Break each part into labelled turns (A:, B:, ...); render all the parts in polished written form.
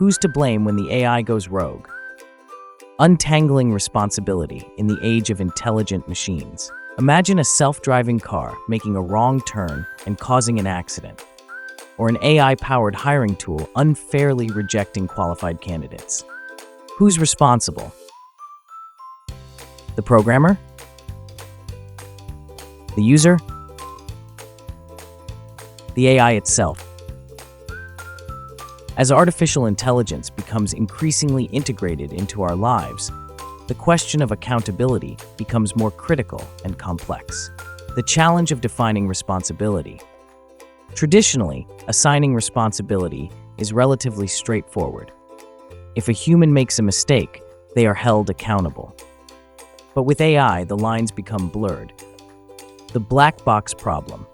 A: Who's to blame when the AI goes rogue? Untangling responsibility in the age of intelligent machines. Imagine a self-driving car making a wrong turn and causing an accident, or an AI-powered hiring tool unfairly rejecting qualified candidates. Who's responsible? The programmer? The user? The AI itself? As artificial intelligence becomes increasingly integrated into our lives, the question of accountability becomes more critical and complex. The challenge of defining responsibility. Traditionally, assigning responsibility is relatively straightforward. If a human makes a mistake, they are held accountable. But with AI, the lines become blurred. The black box problem.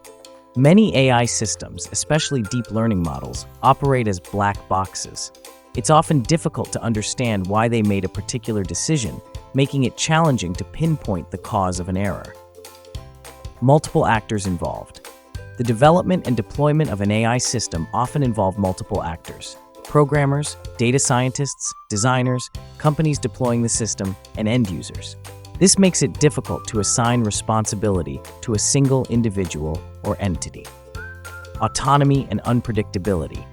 A: Many AI systems, especially deep learning models, operate as black boxes. It's often difficult to understand why they made a particular decision, making it challenging to pinpoint the cause of an error. Multiple actors involved. The development and deployment of an AI system often involve multiple actors: programmers, data scientists, designers, companies deploying the system, and end users. This makes it difficult to assign responsibility to a single individual or entity. Autonomy and unpredictability.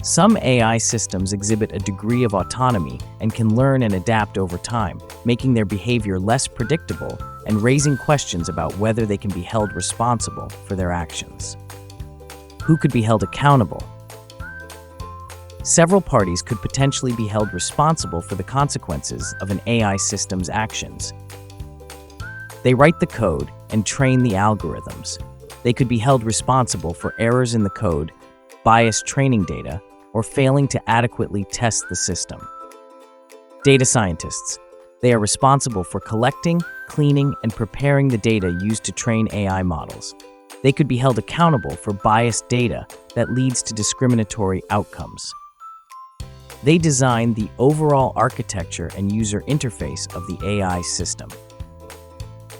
A: Some AI systems exhibit a degree of autonomy and can learn and adapt over time, making their behavior less predictable and raising questions about whether they can be held responsible for their actions. Who could be held accountable? Several parties could potentially be held responsible for the consequences of an AI system's actions. They write the code and train the algorithms. They could be held responsible for errors in the code, biased training data, or failing to adequately test the system. Data scientists. They are responsible for collecting, cleaning, and preparing the data used to train AI models. They could be held accountable for biased data that leads to discriminatory outcomes. They design the overall architecture and user interface of the AI system.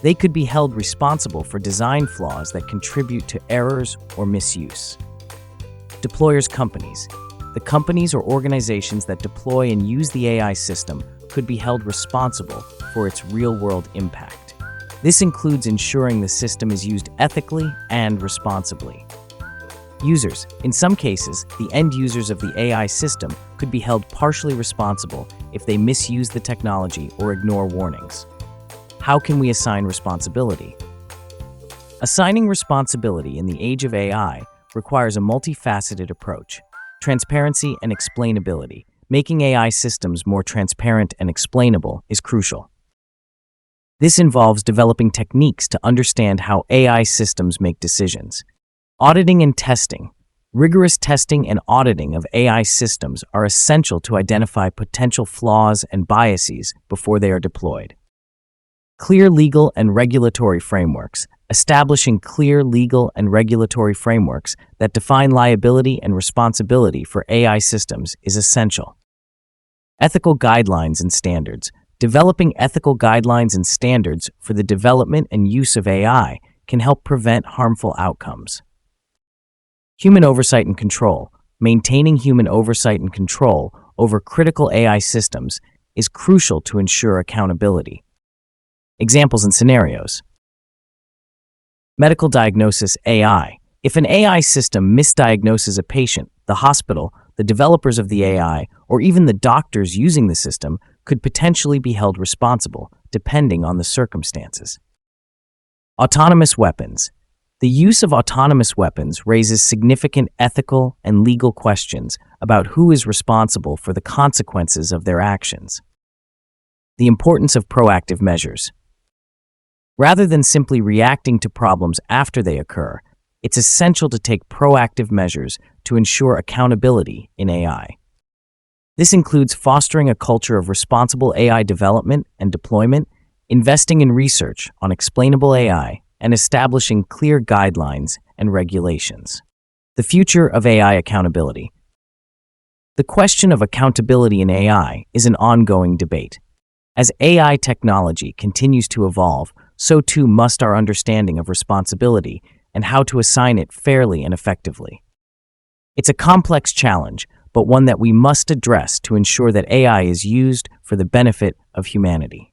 A: They could be held responsible for design flaws that contribute to errors or misuse. Deployers' companies. The companies or organizations that deploy and use the AI system could be held responsible for its real-world impact. This includes ensuring the system is used ethically and responsibly. Users. In some cases, the end users of the AI system could be held partially responsible if they misuse the technology or ignore warnings. How can we assign responsibility? Assigning responsibility in the age of AI requires a multifaceted approach. Transparency and explainability. Making AI systems more transparent and explainable is crucial. This involves developing techniques to understand how AI systems make decisions. Auditing and testing. Rigorous testing and auditing of AI systems are essential to identify potential flaws and biases before they are deployed. Clear legal and regulatory frameworks. Establishing clear legal and regulatory frameworks that define liability and responsibility for AI systems is essential. Ethical guidelines and standards. Developing ethical guidelines and standards for the development and use of AI can help prevent harmful outcomes. Human oversight and control. Maintaining human oversight and control over critical AI systems is crucial to ensure accountability. Examples and scenarios. Medical diagnosis AI. If an AI system misdiagnoses a patient, the hospital, the developers of the AI, or even the doctors using the system could potentially be held responsible, depending on the circumstances. Autonomous weapons. The use of autonomous weapons raises significant ethical and legal questions about who is responsible for the consequences of their actions. The importance of proactive measures. Rather than simply reacting to problems after they occur, it's essential to take proactive measures to ensure accountability in AI. This includes fostering a culture of responsible AI development and deployment, investing in research on explainable AI, and establishing clear guidelines and regulations. The future of AI accountability. The question of accountability in AI is an ongoing debate. As AI technology continues to evolve, so too must our understanding of responsibility and how to assign it fairly and effectively. It's a complex challenge, but one that we must address to ensure that AI is used for the benefit of humanity.